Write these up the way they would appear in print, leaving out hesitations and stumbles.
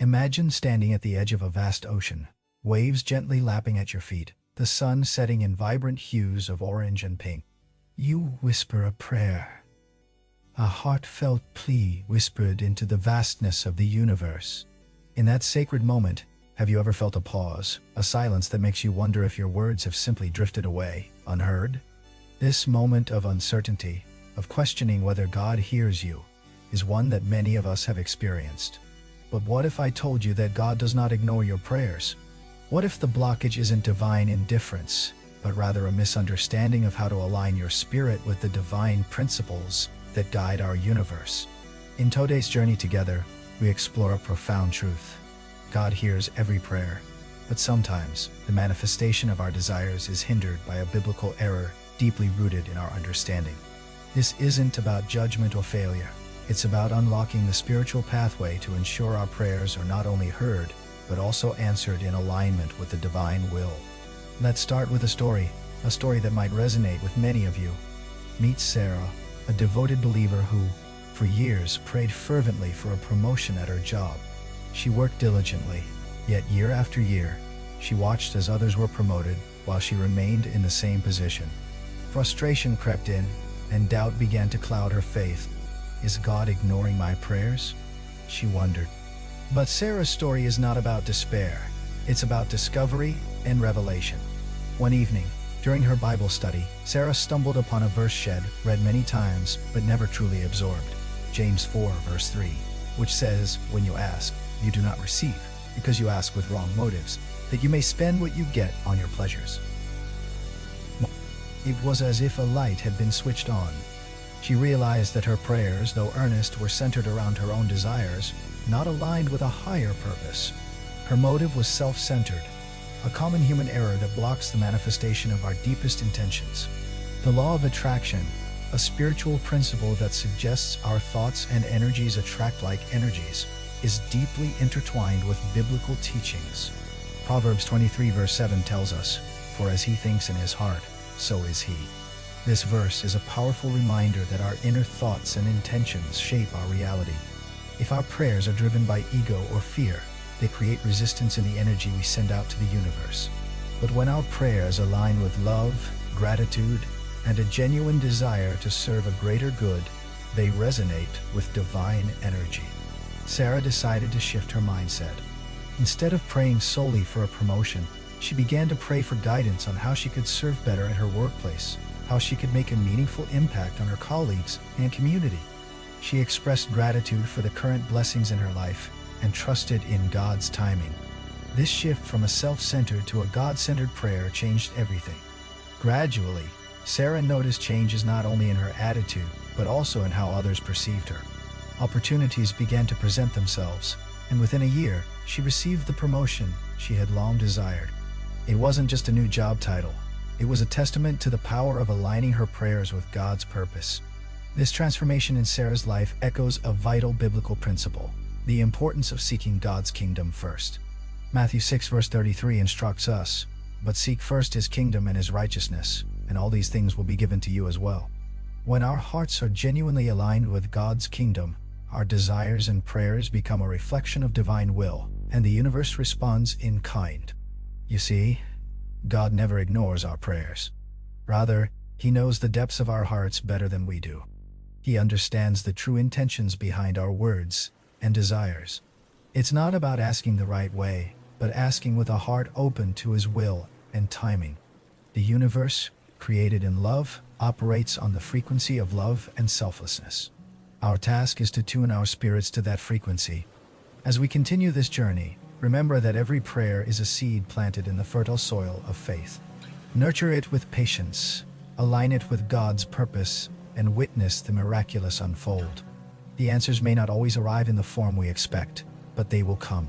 Imagine standing at the edge of a vast ocean, waves gently lapping at your feet, the sun setting in vibrant hues of orange and pink. You whisper a prayer, a heartfelt plea whispered into the vastness of the universe. In that sacred moment, have you ever felt a pause, a silence that makes you wonder if your words have simply drifted away, unheard? This moment of uncertainty, of questioning whether God hears you, is one that many of us have experienced. But what if I told you that God does not ignore your prayers? What if the blockage isn't divine indifference, but rather a misunderstanding of how to align your spirit with the divine principles that guide our universe? In today's journey together, we explore a profound truth. God hears every prayer, but sometimes the manifestation of our desires is hindered by a biblical error deeply rooted in our understanding. This isn't about judgment or failure. It's about unlocking the spiritual pathway to ensure our prayers are not only heard, but also answered in alignment with the divine will. Let's start with a story that might resonate with many of you. Meet Sarah, a devoted believer who, for years, prayed fervently for a promotion at her job. She worked diligently, yet year after year, she watched as others were promoted while she remained in the same position. Frustration crept in, and doubt began to cloud her faith. Is God ignoring my prayers? She wondered. But Sarah's story is not about despair. It's about discovery and revelation. One evening, during her Bible study, Sarah stumbled upon a verse she had read many times but never truly absorbed. James 4 verse 3, which says, "When you ask, you do not receive, because you ask with wrong motives, that you may spend what you get on your pleasures." It was as if a light had been switched on. She realized that her prayers, though earnest, were centered around her own desires, not aligned with a higher purpose. Her motive was self-centered, a common human error that blocks the manifestation of our deepest intentions. The law of attraction, a spiritual principle that suggests our thoughts and energies attract like energies, is deeply intertwined with biblical teachings. Proverbs 23 verse 7 tells us, "For as he thinks in his heart, so is he." This verse is a powerful reminder that our inner thoughts and intentions shape our reality. If our prayers are driven by ego or fear, they create resistance in the energy we send out to the universe. But when our prayers align with love, gratitude, and a genuine desire to serve a greater good, they resonate with divine energy. Sarah decided to shift her mindset. Instead of praying solely for a promotion, she began to pray for guidance on how she could serve better at her workplace, how she could make a meaningful impact on her colleagues and community. She expressed gratitude for the current blessings in her life and trusted in God's timing. This shift from a self-centered to a God-centered prayer changed everything. Gradually, Sarah noticed changes not only in her attitude, but also in how others perceived her. Opportunities began to present themselves, and within a year, she received the promotion she had long desired. It wasn't just a new job title. It was a testament to the power of aligning her prayers with God's purpose. This transformation in Sarah's life echoes a vital biblical principle: the importance of seeking God's kingdom first. Matthew 6 verse 33 instructs us, "But seek first his kingdom and his righteousness, and all these things will be given to you as well." When our hearts are genuinely aligned with God's kingdom, our desires and prayers become a reflection of divine will, and the universe responds in kind. You see, God never ignores our prayers. Rather, he knows the depths of our hearts better than we do. He understands the true intentions behind our words and desires. It's not about asking the right way, but asking with a heart open to his will and timing. The universe, created in love, operates on the frequency of love and selflessness. Our task is to tune our spirits to that frequency. As we continue this journey, remember that every prayer is a seed planted in the fertile soil of faith. Nurture it with patience, align it with God's purpose, and witness the miraculous unfold. The answers may not always arrive in the form we expect, but they will come,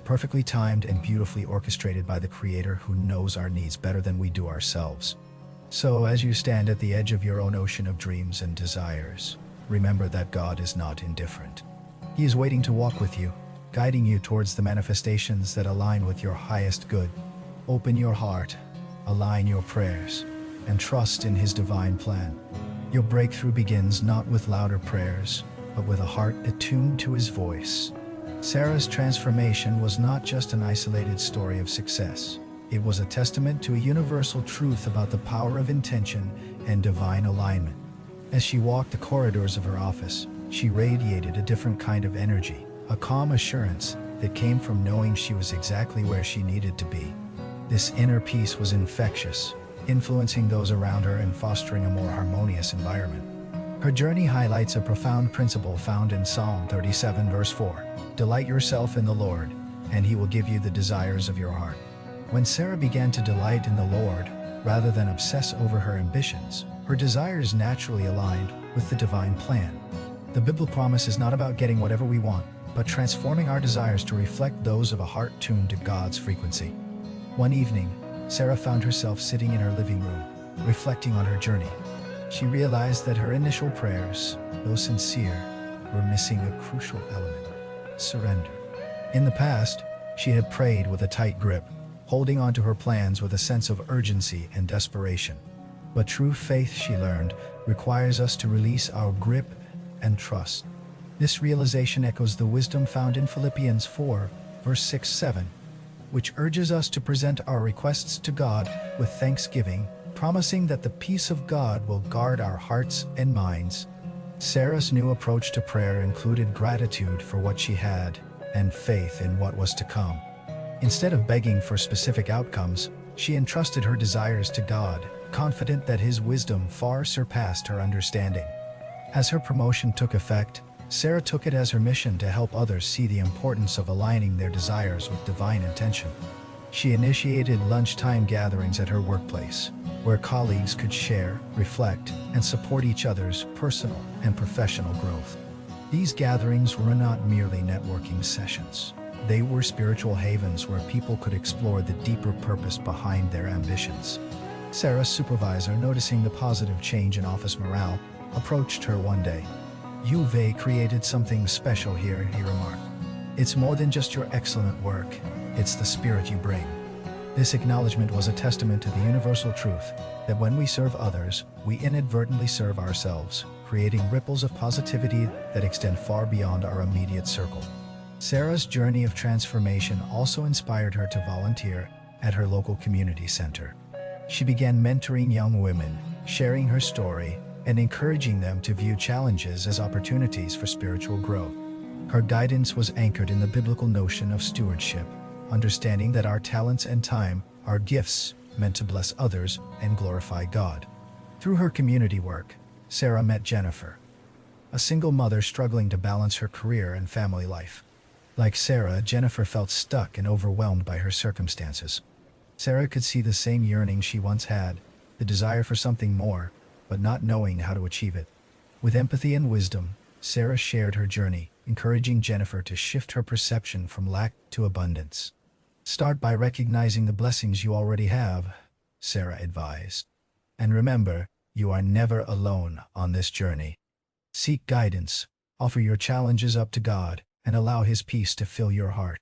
perfectly timed and beautifully orchestrated by the Creator who knows our needs better than we do ourselves. So, as you stand at the edge of your own ocean of dreams and desires, remember that God is not indifferent. He is waiting to walk with you, guiding you towards the manifestations that align with your highest good. Open your heart, align your prayers, and trust in his divine plan. Your breakthrough begins not with louder prayers, but with a heart attuned to his voice. Sarah's transformation was not just an isolated story of success. It was a testament to a universal truth about the power of intention and divine alignment. As she walked the corridors of her office, she radiated a different kind of energy, a calm assurance that came from knowing she was exactly where she needed to be. This inner peace was infectious, influencing those around her and fostering a more harmonious environment. Her journey highlights a profound principle found in Psalm 37 verse 4. Delight yourself in the Lord, and He will give you the desires of your heart. When Sarah began to delight in the Lord, rather than obsess over her ambitions, her desires naturally aligned with the divine plan. The biblical promise is not about getting whatever we want, but transforming our desires to reflect those of a heart tuned to God's frequency. One evening, Sarah found herself sitting in her living room, reflecting on her journey. She realized that her initial prayers, though sincere, were missing a crucial element: surrender. In the past, she had prayed with a tight grip, holding on to her plans with a sense of urgency and desperation. But true faith, she learned, requires us to release our grip and trust. This realization echoes the wisdom found in Philippians 4, verse 6-7, which urges us to present our requests to God with thanksgiving, promising that the peace of God will guard our hearts and minds. Sarah's new approach to prayer included gratitude for what she had and faith in what was to come. Instead of begging for specific outcomes, she entrusted her desires to God, confident that His wisdom far surpassed her understanding. As her promotion took effect, Sarah took it as her mission to help others see the importance of aligning their desires with divine intention. She initiated lunchtime gatherings at her workplace, where colleagues could share, reflect, and support each other's personal and professional growth. These gatherings were not merely networking sessions. They were spiritual havens where people could explore the deeper purpose behind their ambitions. Sarah's supervisor, noticing the positive change in office morale, approached her one day. "You've created something special here," he remarked. "It's more than just your excellent work, it's the spirit you bring." This acknowledgement was a testament to the universal truth that when we serve others, we inadvertently serve ourselves, creating ripples of positivity that extend far beyond our immediate circle. Sarah's journey of transformation also inspired her to volunteer at her local community center. She began mentoring young women, sharing her story, and encouraging them to view challenges as opportunities for spiritual growth. Her guidance was anchored in the biblical notion of stewardship, understanding that our talents and time are gifts meant to bless others and glorify God. Through her community work, Sarah met Jennifer, a single mother struggling to balance her career and family life. Like Sarah, Jennifer felt stuck and overwhelmed by her circumstances. Sarah could see the same yearning she once had, the desire for something more, but not knowing how to achieve it. With empathy and wisdom, Sarah shared her journey, encouraging Jennifer to shift her perception from lack to abundance. "Start by recognizing the blessings you already have," Sarah advised. "And remember, you are never alone on this journey. Seek guidance, offer your challenges up to God, and allow His peace to fill your heart."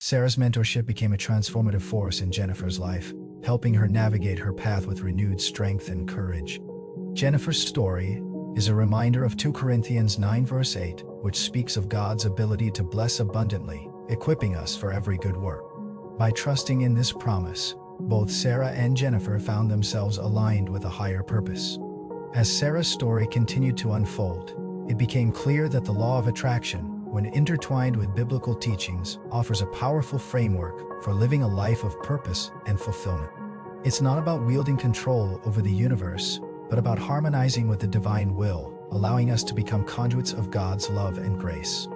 Sarah's mentorship became a transformative force in Jennifer's life, helping her navigate her path with renewed strength and courage. Jennifer's story is a reminder of 2 Corinthians 9 verse 8, which speaks of God's ability to bless abundantly, equipping us for every good work. By trusting in this promise, both Sarah and Jennifer found themselves aligned with a higher purpose. As Sarah's story continued to unfold, it became clear that the law of attraction, when intertwined with biblical teachings, offers a powerful framework for living a life of purpose and fulfillment. It's not about wielding control over the universe, but about harmonizing with the divine will, allowing us to become conduits of God's love and grace.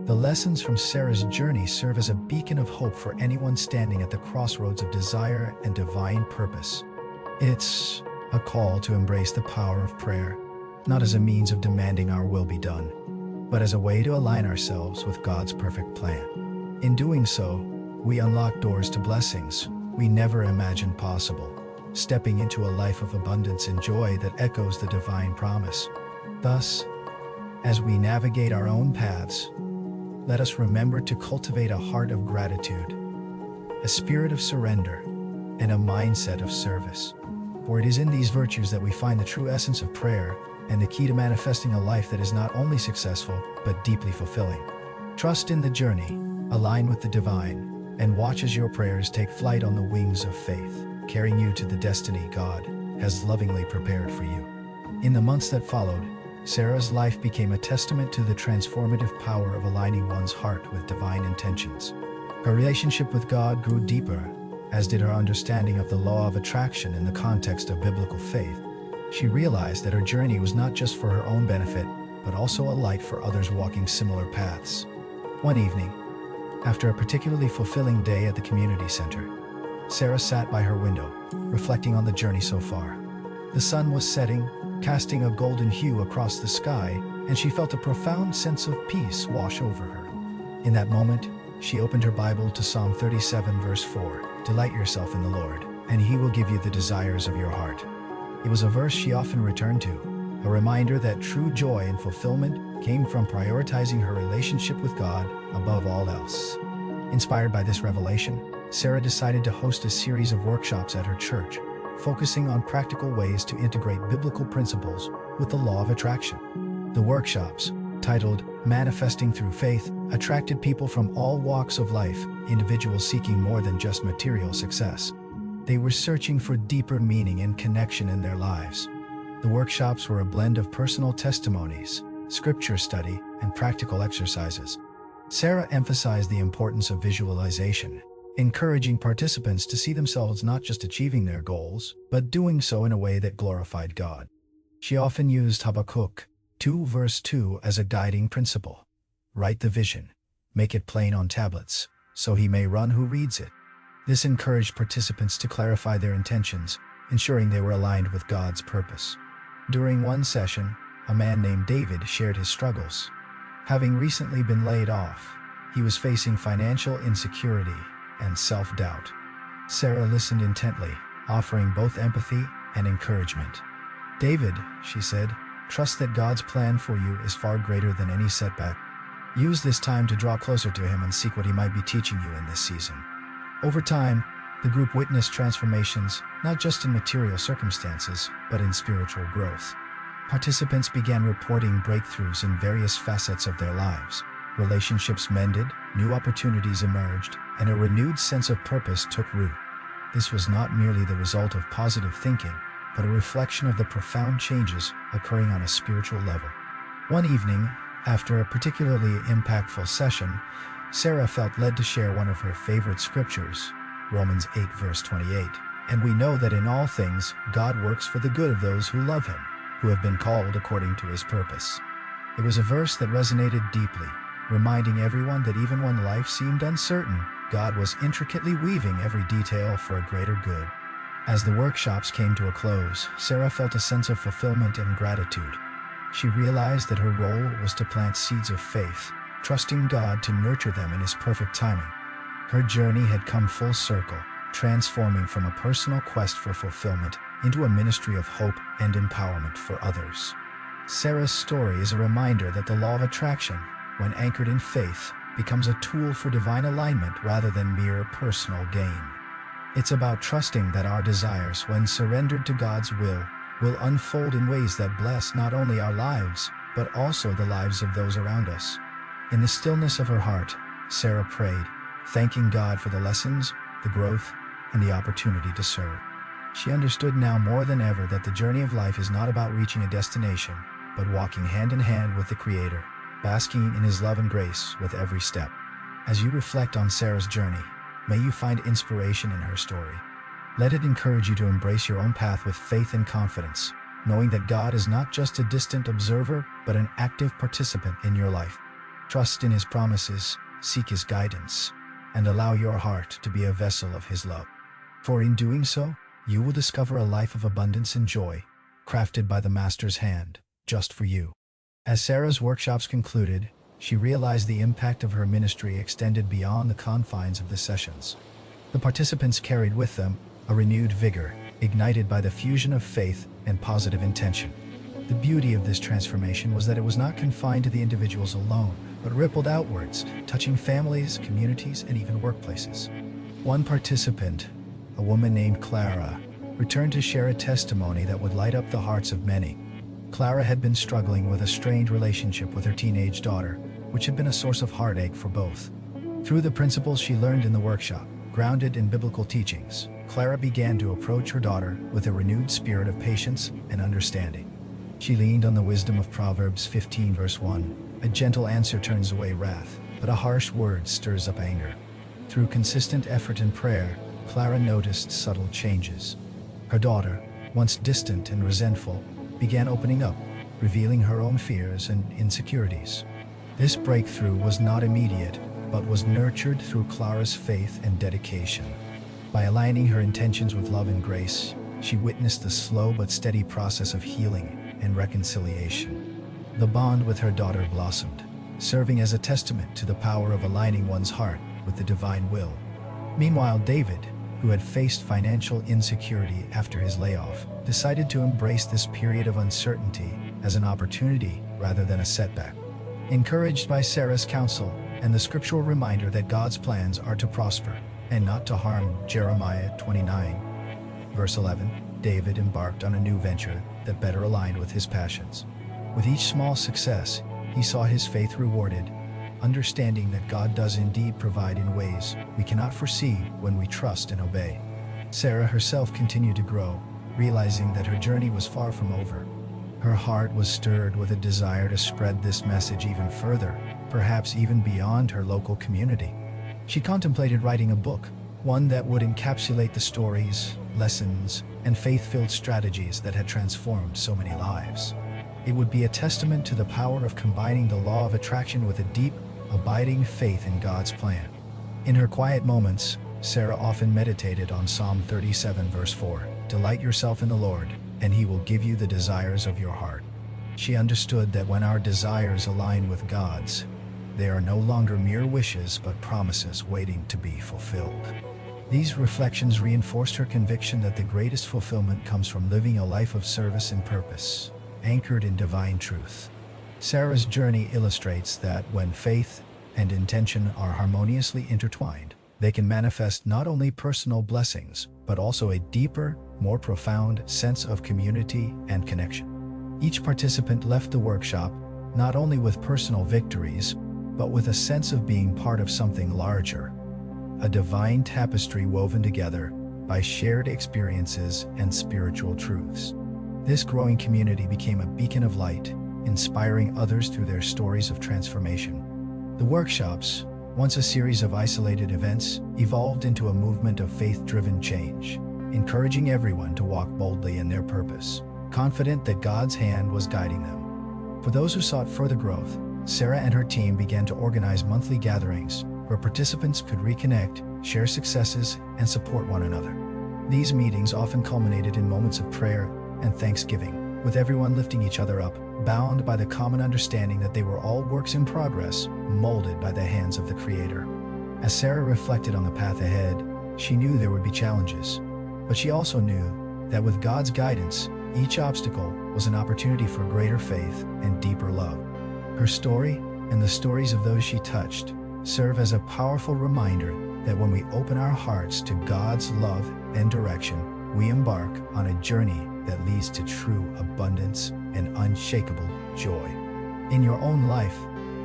The lessons from Sarah's journey serve as a beacon of hope for anyone standing at the crossroads of desire and divine purpose. It's a call to embrace the power of prayer, not as a means of demanding our will be done, but as a way to align ourselves with God's perfect plan. In doing so, we unlock doors to blessings we never imagined possible, stepping into a life of abundance and joy that echoes the divine promise. Thus, as we navigate our own paths, let us remember to cultivate a heart of gratitude, a spirit of surrender, and a mindset of service. For it is in these virtues that we find the true essence of prayer and the key to manifesting a life that is not only successful, but deeply fulfilling. Trust in the journey, align with the divine, and watch as your prayers take flight on the wings of faith, carrying you to the destiny God has lovingly prepared for you. In the months that followed, Sarah's life became a testament to the transformative power of aligning one's heart with divine intentions. Her relationship with God grew deeper, as did her understanding of the law of attraction in the context of biblical faith. She realized that her journey was not just for her own benefit, but also a light for others walking similar paths. One evening, after a particularly fulfilling day at the community center, Sarah sat by her window, reflecting on the journey so far. The sun was setting, casting a golden hue across the sky, and she felt a profound sense of peace wash over her. In that moment, she opened her Bible to Psalm 37 verse 4, "Delight yourself in the Lord, and He will give you the desires of your heart." It was a verse she often returned to, a reminder that true joy and fulfillment came from prioritizing her relationship with God above all else. Inspired by this revelation, Sarah decided to host a series of workshops at her church, focusing on practical ways to integrate biblical principles with the law of attraction. The workshops, titled Manifesting Through Faith, attracted people from all walks of life, individuals seeking more than just material success. They were searching for deeper meaning and connection in their lives. The workshops were a blend of personal testimonies, scripture study, and practical exercises. Sarah emphasized the importance of visualization, encouraging participants to see themselves not just achieving their goals, but doing so in a way that glorified God. She often used Habakkuk 2 verse 2 as a guiding principle. Write the vision, make it plain on tablets, so he may run who reads it. This encouraged participants to clarify their intentions, ensuring they were aligned with God's purpose. During one session, a man named David shared his struggles. Having recently been laid off, he was facing financial insecurity and self-doubt. Sarah listened intently, offering both empathy and encouragement. "David," she said, "trust that God's plan for you is far greater than any setback. Use this time to draw closer to Him and seek what He might be teaching you in this season." Over time, the group witnessed transformations, not just in material circumstances, but in spiritual growth. Participants began reporting breakthroughs in various facets of their lives. Relationships mended, new opportunities emerged, and a renewed sense of purpose took root. This was not merely the result of positive thinking, but a reflection of the profound changes occurring on a spiritual level. One evening, after a particularly impactful session, Sarah felt led to share one of her favorite scriptures, Romans 8 verse 28. "And we know that in all things God works for the good of those who love Him, who have been called according to His purpose." It was a verse that resonated deeply, reminding everyone that even when life seemed uncertain, God was intricately weaving every detail for a greater good. As the workshops came to a close, Sarah felt a sense of fulfillment and gratitude. She realized that her role was to plant seeds of faith, trusting God to nurture them in His perfect timing. Her journey had come full circle, transforming from a personal quest for fulfillment into a ministry of hope and empowerment for others. Sarah's story is a reminder that the law of attraction, when anchored in faith, becomes a tool for divine alignment rather than mere personal gain. It's about trusting that our desires, when surrendered to God's will unfold in ways that bless not only our lives, but also the lives of those around us. In the stillness of her heart, Sarah prayed, thanking God for the lessons, the growth, and the opportunity to serve. She understood now more than ever that the journey of life is not about reaching a destination, but walking hand in hand with the Creator, basking in His love and grace with every step. As you reflect on Sarah's journey, may you find inspiration in her story. Let it encourage you to embrace your own path with faith and confidence, knowing that God is not just a distant observer, but an active participant in your life. Trust in His promises, seek His guidance, and allow your heart to be a vessel of His love. For in doing so, you will discover a life of abundance and joy, crafted by the Master's hand, just for you. As Sarah's workshops concluded, she realized the impact of her ministry extended beyond the confines of the sessions. The participants carried with them a renewed vigor, ignited by the fusion of faith and positive intention. The beauty of this transformation was that it was not confined to the individuals alone, but rippled outwards, touching families, communities, and even workplaces. One participant, a woman named Clara, returned to share a testimony that would light up the hearts of many. Clara had been struggling with a strained relationship with her teenage daughter, which had been a source of heartache for both. Through the principles she learned in the workshop, grounded in biblical teachings, Clara began to approach her daughter with a renewed spirit of patience and understanding. She leaned on the wisdom of Proverbs 15 verse 1. A gentle answer turns away wrath, but a harsh word stirs up anger. Through consistent effort and prayer, Clara noticed subtle changes. Her daughter, once distant and resentful, began opening up, revealing her own fears and insecurities. This breakthrough was not immediate, but was nurtured through Clara's faith and dedication. By aligning her intentions with love and grace, she witnessed the slow but steady process of healing and reconciliation. The bond with her daughter blossomed, serving as a testament to the power of aligning one's heart with the divine will. Meanwhile, David, who had faced financial insecurity after his layoff, decided to embrace this period of uncertainty as an opportunity rather than a setback. Encouraged by Sarah's counsel and the scriptural reminder that God's plans are to prosper and not to harm, Jeremiah 29, verse 11, David embarked on a new venture that better aligned with his passions. With each small success, he saw his faith rewarded, understanding that God does indeed provide in ways we cannot foresee when we trust and obey. Sarah herself continued to grow, realizing that her journey was far from over. Her heart was stirred with a desire to spread this message even further, perhaps even beyond her local community. She contemplated writing a book, one that would encapsulate the stories, lessons, and faith-filled strategies that had transformed so many lives. It would be a testament to the power of combining the law of attraction with a deep, abiding faith in God's plan. In her quiet moments, Sarah often meditated on Psalm 37 verse 4, "Delight yourself in the Lord, and He will give you the desires of your heart." She understood that when our desires align with God's, they are no longer mere wishes but promises waiting to be fulfilled. These reflections reinforced her conviction that the greatest fulfillment comes from living a life of service and purpose, anchored in divine truth. Sarah's journey illustrates that when faith and intention are harmoniously intertwined, they can manifest not only personal blessings, but also a deeper, more profound sense of community and connection. Each participant left the workshop not only with personal victories, but with a sense of being part of something larger, a divine tapestry woven together by shared experiences and spiritual truths. This growing community became a beacon of light, inspiring others through their stories of transformation. The workshops, once a series of isolated events, evolved into a movement of faith-driven change, encouraging everyone to walk boldly in their purpose, confident that God's hand was guiding them. For those who sought further growth, Sarah and her team began to organize monthly gatherings where participants could reconnect, share successes, and support one another. These meetings often culminated in moments of prayer and thanksgiving, with everyone lifting each other up, bound by the common understanding that they were all works in progress, molded by the hands of the Creator. As Sarah reflected on the path ahead, she knew there would be challenges, but she also knew that with God's guidance, each obstacle was an opportunity for greater faith and deeper love. Her story, and the stories of those she touched, serve as a powerful reminder that when we open our hearts to God's love and direction, we embark on a journey that leads to true abundance and unshakable joy. In your own life,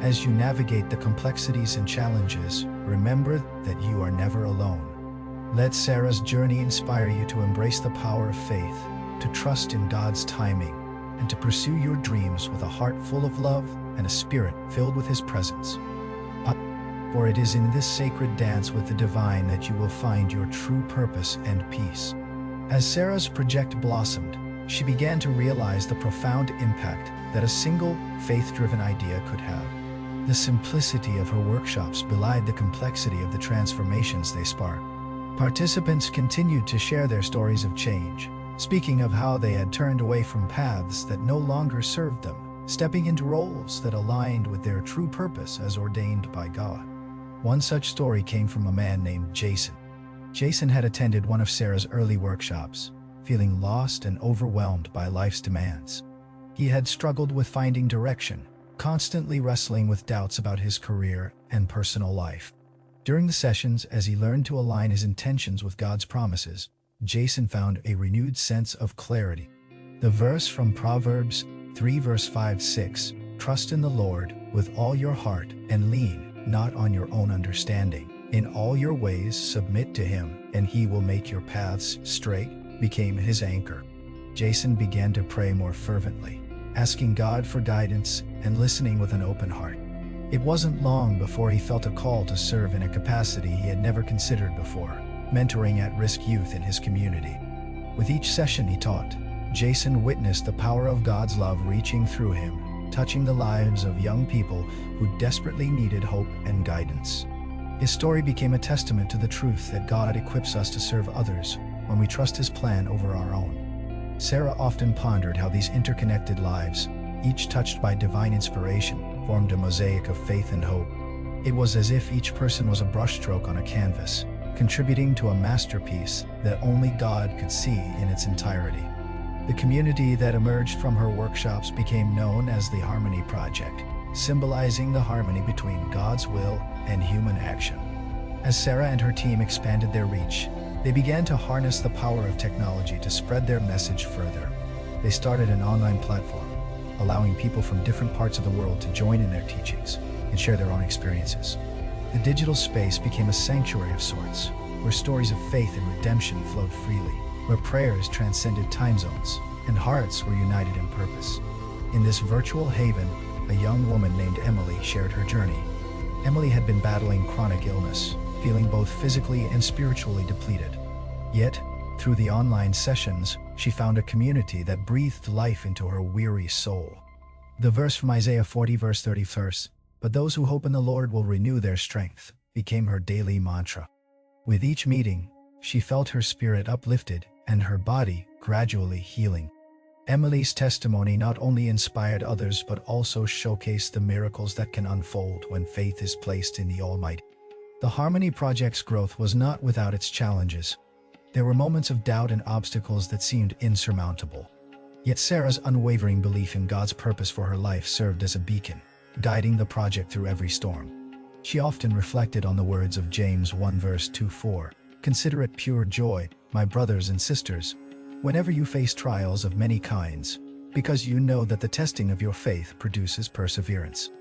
as you navigate the complexities and challenges, remember that you are never alone. Let Sarah's journey inspire you to embrace the power of faith, to trust in God's timing, and to pursue your dreams with a heart full of love and a spirit filled with His presence. For it is in this sacred dance with the divine that you will find your true purpose and peace. As Sarah's project blossomed, she began to realize the profound impact that a single, faith-driven idea could have. The simplicity of her workshops belied the complexity of the transformations they sparked. Participants continued to share their stories of change, speaking of how they had turned away from paths that no longer served them, stepping into roles that aligned with their true purpose as ordained by God. One such story came from a man named Jason. Jason had attended one of Sarah's early workshops, feeling lost and overwhelmed by life's demands. He had struggled with finding direction, constantly wrestling with doubts about his career and personal life. During the sessions, as he learned to align his intentions with God's promises, Jason found a renewed sense of clarity. The verse from Proverbs 3 verse 5-6, Trust in the Lord with all your heart and lean not on your own understanding. In all your ways submit to him, and he will make your paths straight," became his anchor. Jason began to pray more fervently, asking God for guidance and listening with an open heart. It wasn't long before he felt a call to serve in a capacity he had never considered before, mentoring at-risk youth in his community. With each session he taught, Jason witnessed the power of God's love reaching through him, touching the lives of young people who desperately needed hope and guidance. His story became a testament to the truth that God equips us to serve others when we trust his plan over our own. Sarah often pondered how these interconnected lives, each touched by divine inspiration, formed a mosaic of faith and hope. It was as if each person was a brushstroke on a canvas, contributing to a masterpiece that only God could see in its entirety. The community that emerged from her workshops became known as the Harmony Project, symbolizing the harmony between God's will and human action. As Sarah and her team expanded their reach, they began to harness the power of technology to spread their message further. They started an online platform, allowing people from different parts of the world to join in their teachings and share their own experiences. The digital space became a sanctuary of sorts, where stories of faith and redemption flowed freely, where prayers transcended time zones and hearts were united in purpose. In this virtual haven, a young woman named Emily shared her journey. Emily had been battling chronic illness, feeling both physically and spiritually depleted. Yet, through the online sessions, she found a community that breathed life into her weary soul. The verse from Isaiah 40 verse 31, "But those who hope in the Lord will renew their strength," became her daily mantra. With each meeting, she felt her spirit uplifted and her body gradually healing. Emily's testimony not only inspired others but also showcased the miracles that can unfold when faith is placed in the Almighty. The Harmony Project's growth was not without its challenges. There were moments of doubt and obstacles that seemed insurmountable. Yet Sarah's unwavering belief in God's purpose for her life served as a beacon, guiding the project through every storm. She often reflected on the words of James 1 verse 2-4, "Consider it pure joy, my brothers and sisters, whenever you face trials of many kinds, because you know that the testing of your faith produces perseverance."